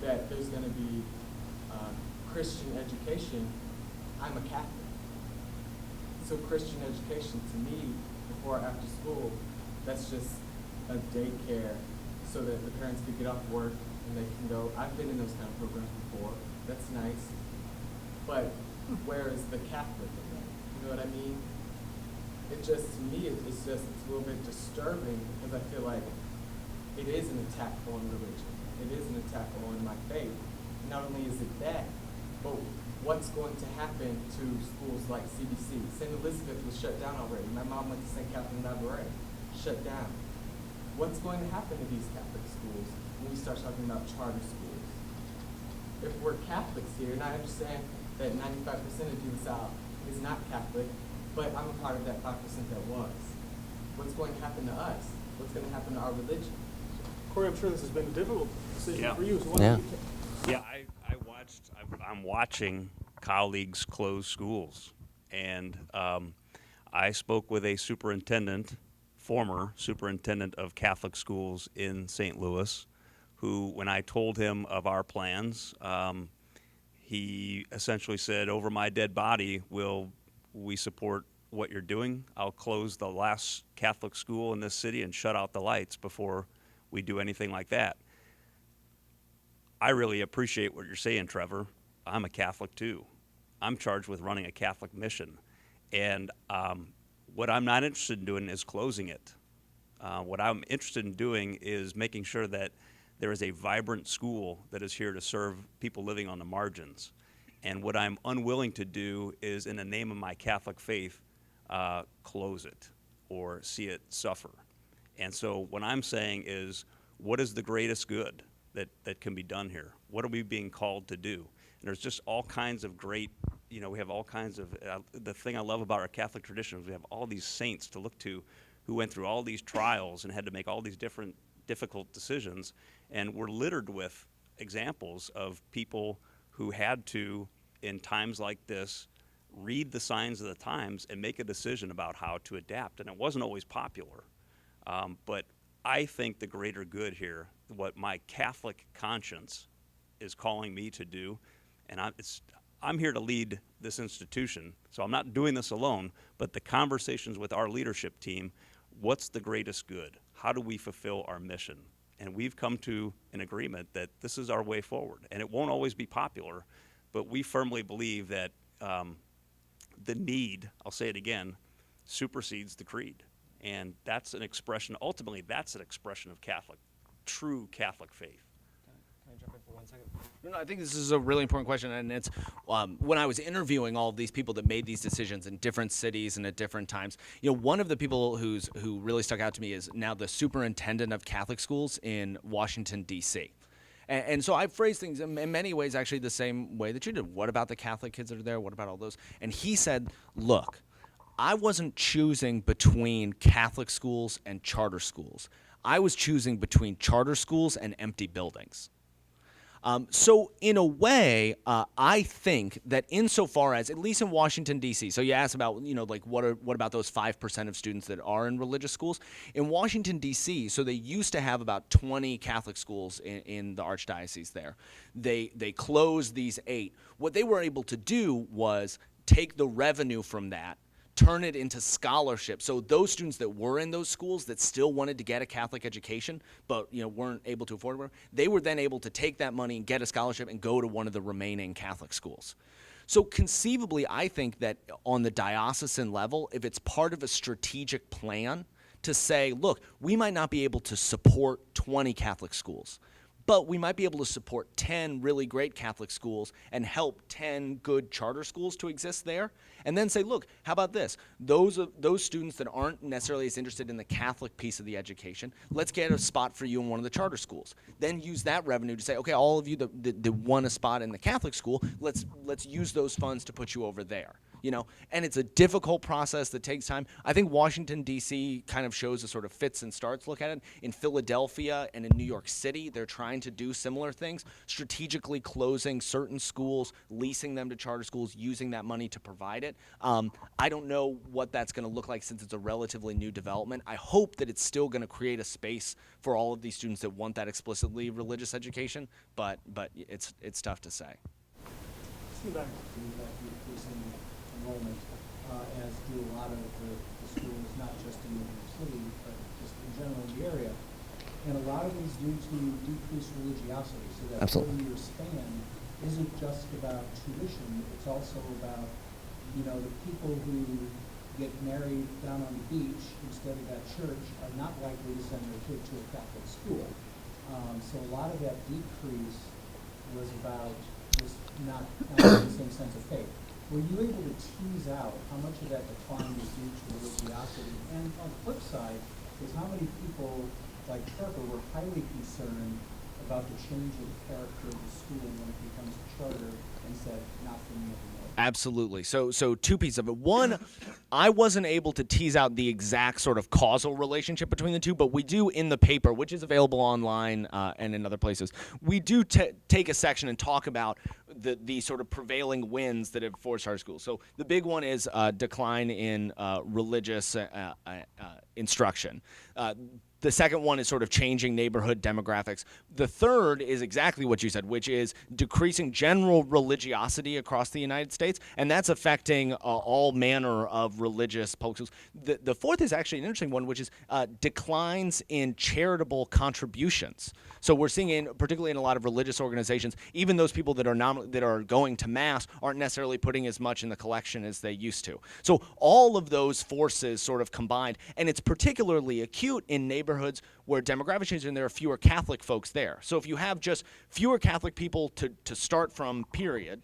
Speaker 10: that there's going to be Christian education, I'm a Catholic. So Christian education to me, before or after school, that's just a daycare so that the parents could get off work and they can go. I've been in those kind of programs before. That's nice. But where is the Catholic in that? You know what I mean? It just, to me, it's a little bit disturbing because I feel like it is an attack on religion. It is an attack on my faith. Not only is it that, but what's going to happen to schools like CBC? St. Elizabeth was shut down already. My mom went to St. Catherine Labouré, shut down. What's going to happen to these Catholic schools when we start talking about charter schools? If we're Catholics here, and I understand that 95% of De La Salle is not Catholic, but I'm a part of that 5% that was. What's going to happen to us? What's going to happen to our religion?
Speaker 1: Corey, I'm sure this has been a difficult decision for you as well.
Speaker 2: Yeah, I'm watching colleagues close schools, and I spoke with a former superintendent of Catholic schools in St. Louis, who, when I told him of our plans, he essentially said, over my dead body, will we support what you're doing? I'll close the last Catholic school in this city and shut out the lights before we do anything like that. I really appreciate what you're saying, Trevor. I'm a Catholic too. I'm charged with running a Catholic mission. And what I'm not interested in doing is closing it. What I'm interested in doing is making sure that there is a vibrant school that is here to serve people living on the margins. And what I'm unwilling to do is, in the name of my Catholic faith, close it or see it suffer. And so what I'm saying is, what is the greatest good that can be done here? What are we being called to do? And there's just all kinds of great, we have all kinds of, the thing I love about our Catholic tradition is we have all these saints to look to who went through all these trials and had to make all these different difficult decisions, and we're littered with examples of people who had to, in times like this, read the signs of the times and make a decision about how to adapt. And it wasn't always popular. But I think the greater good here, what my Catholic conscience is calling me to do, and I'm here to lead this institution, so I'm not doing this alone, but the conversations with our leadership team, what's the greatest good? How do we fulfill our mission? And we've come to an agreement that this is our way forward. And it won't always be popular, but we firmly believe that the need, I'll say it again, supersedes the creed. And that's an expression, ultimately, that's an expression of true Catholic faith.
Speaker 4: Can I jump in for 1 second?
Speaker 5: No, I think this is a really important question, and it's when I was interviewing all of these people that made these decisions in different cities and at different times. One of the people who really stuck out to me is now the superintendent of Catholic schools in Washington, D.C. And so I phrased things in many ways actually the same way that you did. What about the Catholic kids that are there? What about all those? And he said, look, I wasn't choosing between Catholic schools and charter schools. I was choosing between charter schools and empty buildings. So in a way, I think that insofar as, at least in Washington, D.C., so you asked about, what about those 5% of students that are in religious schools? In Washington, D.C., so they used to have about 20 Catholic schools in the archdiocese there. They closed these 8. What they were able to do was take the revenue from that, turn it into scholarship. So those students that were in those schools that still wanted to get a Catholic education but weren't able to afford it, they were then able to take that money and get a scholarship and go to one of the remaining Catholic schools. So conceivably, I think that on the diocesan level, if it's part of a strategic plan to say, look, we might not be able to support 20 Catholic schools, but we might be able to support 10 really great Catholic schools and help 10 good charter schools to exist there. And then say, look, how about this? Those students that aren't necessarily as interested in the Catholic piece of the education, let's get a spot for you in one of the charter schools. Then use that revenue to say, okay, all of you that want a spot in the Catholic school, let's use those funds to put you over there. And it's a difficult process that takes time. I think Washington, D.C. kind of shows a sort of fits and starts look at it. In Philadelphia and in New York City, they're trying to do similar things, strategically closing certain schools, leasing them to charter schools, using that money to provide it. I don't know what that's going to look like since it's a relatively new development. I hope that it's still going to create a space for all of these students that want that explicitly religious education, but it's tough to say.
Speaker 11: Let's go back to the increasing enrollment, as do a lot of the schools, not just in New York City, but just in general in the area. And a lot of it is due to decreased religiosity, so that 40-year span isn't just about tuition, it's also about, the people who get married down on the beach instead of at church are not likely to send their kid to a Catholic school. So a lot of that decrease was not having the same sense of faith. Were you able to tease out how much of that decline was due to religiosity? And on the flip side is how many people like Trevor were highly concerned about the change of character of the school when it becomes a charter and said, not for me anymore?
Speaker 5: Absolutely. So two pieces of it. One, I wasn't able to tease out the exact sort of causal relationship between the two, but we do in the paper, which is available online and in other places. We do take a section and talk about the sort of prevailing winds that have forced our schools. So the big one is decline in religious instruction. The second one is sort of changing neighborhood demographics. The third is exactly what you said, which is decreasing general religiosity across the United States, and that's affecting all manner of religious public schools. The fourth is actually an interesting one, which is declines in charitable contributions. So we're seeing, particularly in a lot of religious organizations, even those people that are going to Mass aren't necessarily putting as much in the collection as they used to. So all of those forces sort of combined, and it's particularly acute in neighborhoods where demographic changes and there are fewer Catholic folks there. So if you have just fewer Catholic people to start from, period,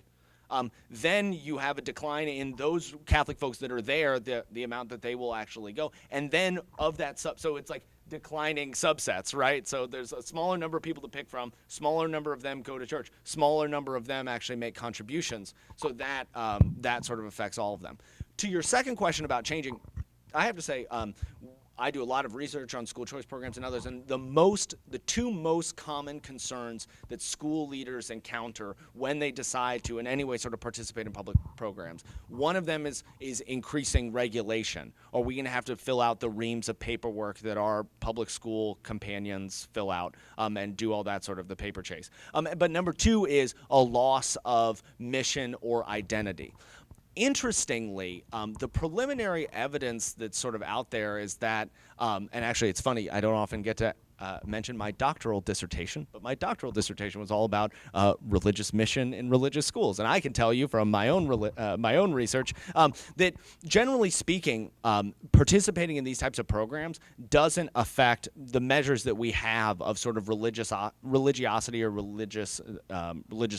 Speaker 5: then you have a decline in those Catholic folks that are there, the amount that they will actually go. And then of that so it's like declining subsets, right? So there's a smaller number of people to pick from, smaller number of them go to church, smaller number of them actually make contributions. So that that sort of affects all of them. To your second question about changing, I have to say, I do a lot of research on school choice programs and others, and the two most common concerns that school leaders encounter when they decide to in any way sort of participate in public programs, one of them is increasing regulation. Are we going to have to fill out the reams of paperwork that our public school companions fill out and do all that sort of the paper chase? But number two is a loss of mission or identity. Interestingly, the preliminary evidence that's sort of out there is that, and actually it's funny, I don't often get to mention my doctoral dissertation, but my doctoral dissertation was all about religious mission in religious schools. And I can tell you from my own research that generally speaking, participating in these types of programs doesn't affect the measures that we have of sort of religiosity or religious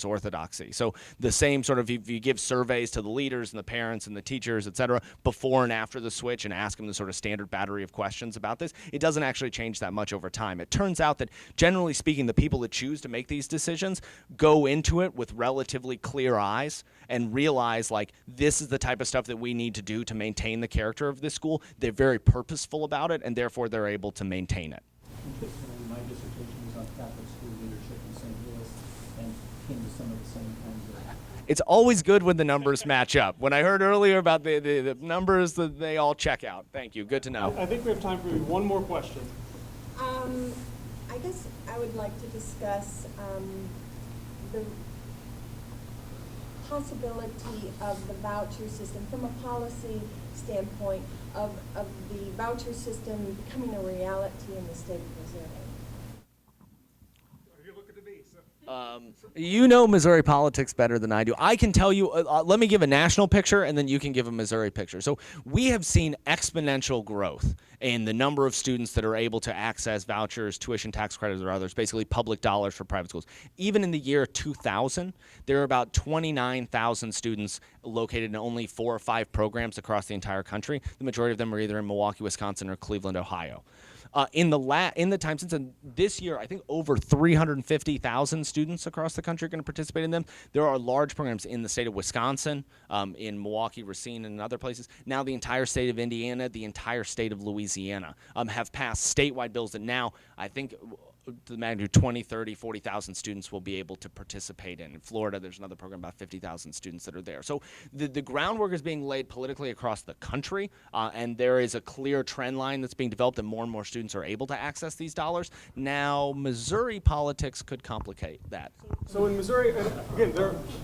Speaker 5: orthodoxy. So the same sort of, if you give surveys to the leaders and the parents and the teachers, et cetera, before and after the switch and ask them the sort of standard battery of questions about this, it doesn't actually change that much over time. It turns out that, generally speaking, the people that choose to make these decisions go into it with relatively clear eyes and realize, like, this is the type of stuff that we need to do to maintain the character of this school. They're very purposeful about it, and therefore they're able to maintain it.
Speaker 11: Interestingly, my dissertation was on Catholic school leadership in St. Louis and came to some of the same kinds of...
Speaker 5: It's always good when the numbers match up. When I heard earlier about the numbers, that they all check out. Thank you. Good to know.
Speaker 1: I think we have time for one more question.
Speaker 12: I guess I would like to discuss the possibility of the voucher system from a policy standpoint of the voucher system becoming a reality in the state of Missouri.
Speaker 1: You're looking to me, so.
Speaker 5: You know Missouri politics better than I do. I can tell you, let me give a national picture and then you can give a Missouri picture. So we have seen exponential growth in the number of students that are able to access vouchers, tuition tax credits, or others, basically public dollars for private schools. Even in the year 2000, there are about 29,000 students located in only 4 or 5 programs across the entire country. The majority of them are either in Milwaukee, Wisconsin, or Cleveland, Ohio. In the time since this year, I think over 350,000 students across the country are going to participate in them. There are large programs in the state of Wisconsin, in Milwaukee, Racine, and other places. Now the entire state of Indiana, the entire state of Louisiana have passed statewide bills that now, I think, to the magnitude 20, 30, 40,000 students will be able to participate in. In Florida, there's another program, about 50,000 students that are there. So the groundwork is being laid politically across the country, and there is a clear trend line that's being developed, and more students are able to access these dollars. Now, Missouri politics could complicate that.
Speaker 1: So in Missouri, and again,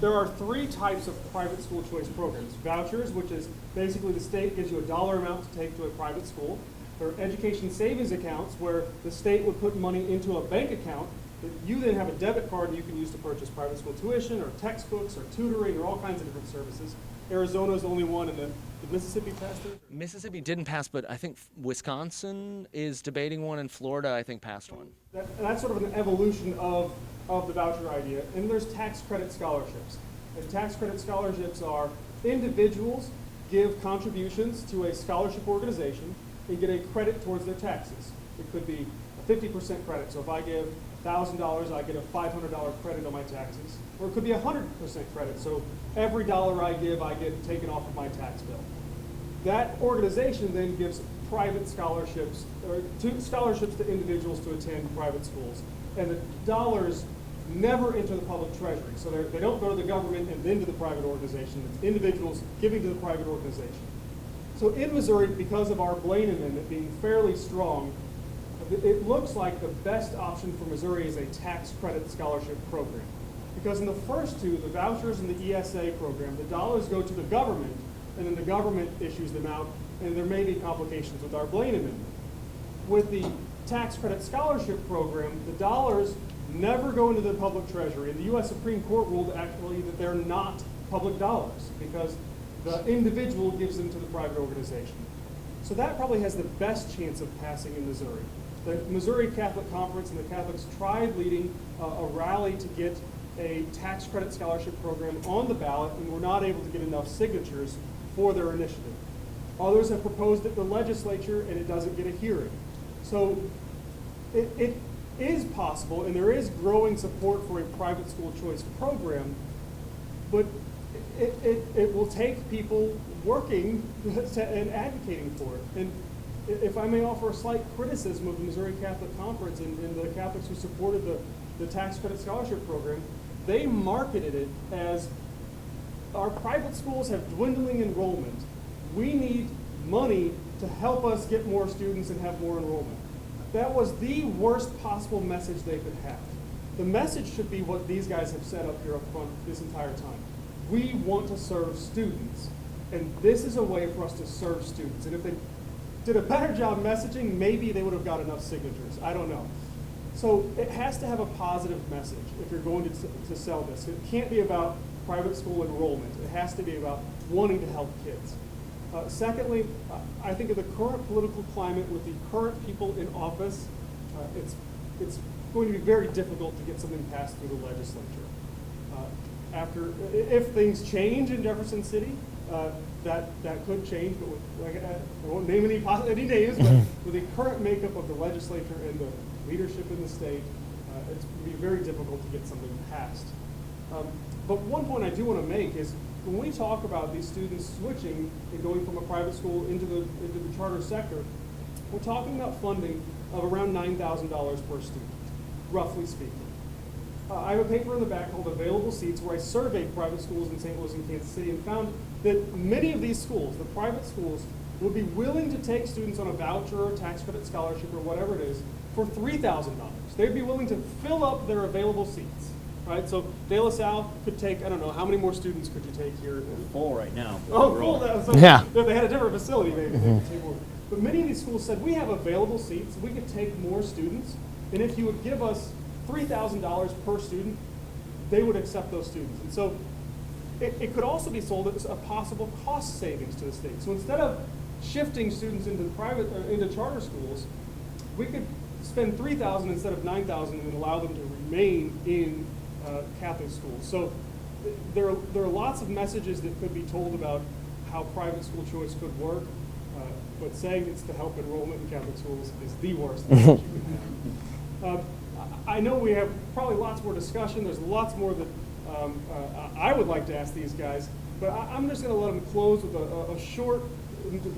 Speaker 1: there are 3 types of private school choice programs. Vouchers, which is basically the state gives you a dollar amount to take to a private school. There are education savings accounts where the state would put money into a bank account that you then have a debit card that you can use to purchase private school tuition or textbooks or tutoring or all kinds of different services. Arizona's the only one, and then did Mississippi pass theirs?
Speaker 5: Mississippi didn't pass, but I think Wisconsin is debating one, and Florida, I think, passed one.
Speaker 1: That's sort of an evolution of the voucher idea. And there's tax credit scholarships. And tax credit scholarships are individuals give contributions to a scholarship organization and get a credit towards their taxes. It could be a 50% credit. So if I give $1,000, I get a $500 credit on my taxes. Or it could be 100% credit. So every dollar I give, I get taken off of my tax bill. That organization then gives private scholarships, or scholarships to individuals to attend private schools. And the dollars never enter the public treasury. So they don't go to the government and then to the private organization. It's individuals giving to the private organization. So in Missouri, because of our Blaine Amendment being fairly strong, it looks like the best option for Missouri is a tax credit scholarship program. Because in the first 2, the vouchers and the ESA program, the dollars go to the government, and then the government issues them out, and there may be complications with our Blaine Amendment. With the tax credit scholarship program, the dollars never go into the public treasury, and the U.S. Supreme Court ruled actually that they're not public dollars, because the individual gives them to the private organization. So that probably has the best chance of passing in Missouri. The Missouri Catholic Conference and the Catholics tried leading a rally to get a tax credit scholarship program on the ballot and were not able to get enough signatures for their initiative. Others have proposed it in the legislature and it doesn't get a hearing. So it is possible, and there is growing support for a private school choice program, but it will take people working and advocating for it. And if I may offer a slight criticism of the Missouri Catholic Conference and the Catholics who supported the tax credit scholarship program, they marketed it as our private schools have dwindling enrollment. We need money to help us get more students and have more enrollment. That was the worst possible message they could have. The message should be what these guys have said up here up front this entire time. We want to serve students, and this is a way for us to serve students. And if they did a better job messaging, maybe they would have got enough signatures. I don't know. So it has to have a positive message if you're going to sell this. It can't be about private school enrollment. It has to be about wanting to help kids. Secondly, I think in the current political climate with the current people in office, it's going to be very difficult to get something passed through the legislature. If things change in Jefferson City, that could change, but I won't name any names, but with the current makeup of the legislature and the leadership in the state, it's going to be very difficult to get something passed. But one point I do want to make is when we talk about these students switching and going from a private school into the charter sector, we're talking about funding of around $9,000 per student, roughly speaking. I have a paper in the back called Available Seats where I surveyed private schools in St. Louis and Kansas City and found that many of these schools, the private schools, would be willing to take students on a voucher or tax credit scholarship or whatever it is for $3,000. They'd be willing to fill up their available seats. Right, so De La Salle could take, I don't know, how many more students could you take here?
Speaker 8: We're full right now.
Speaker 1: Oh, full. So
Speaker 4: Yeah.
Speaker 1: If they had a different facility, maybe they could take more. But many of these schools said, we have available seats, we could take more students, and if you would give us $3,000 per student, they would accept those students. And so it could also be sold as a possible cost savings to the state. So instead of shifting students into into charter schools, we could spend $3,000 instead of $9,000 and allow them to remain in Catholic schools. So there are lots of messages that could be told about how private school choice could work, but saying it's to help enrollment in Catholic schools is the worst message you can have. I know we have probably lots more discussion. There's lots more that I would like to ask these guys, but I'm just going to let them close with a short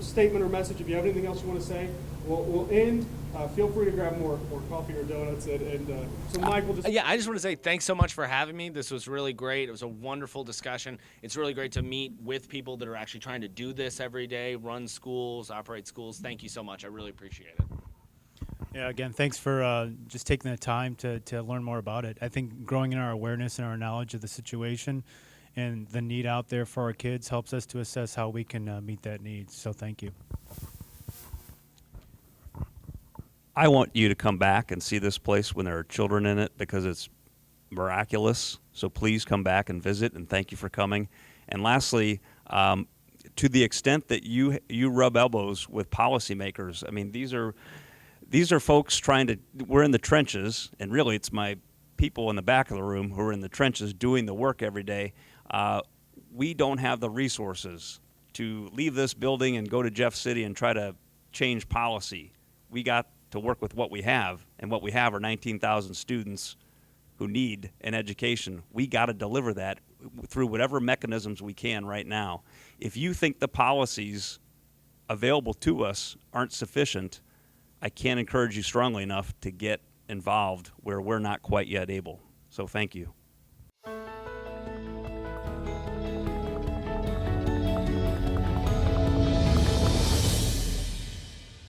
Speaker 1: statement or message. If you have anything else you want to say, we'll end. Feel free to grab more coffee or donuts. So Mike will just...
Speaker 5: Yeah, I just want to say thanks so much for having me. This was really great. It was a wonderful discussion. It's really great to meet with people that are actually trying to do this every day, run schools, operate schools. Thank you so much. I really appreciate it.
Speaker 3: Yeah, again, thanks for just taking the time to learn more about it. I think growing in our awareness and our knowledge of the situation and the need out there for our kids helps us to assess how we can meet that need. So thank you.
Speaker 2: I want you to come back and see this place when there are children in it because it's miraculous. So please come back and visit, and thank you for coming. And lastly, to the extent that you rub elbows with policymakers, I mean, these are folks we're in the trenches, and really it's my people in the back of the room who are in the trenches doing the work every day. We don't have the resources to leave this building and go to Jeff City and try to change policy. We got to work with what we have, and what we have are 19,000 students who need an education. We got to deliver that through whatever mechanisms we can right now. If you think the policies available to us aren't sufficient, I can't encourage you strongly enough to get involved where we're not quite yet able. So thank you.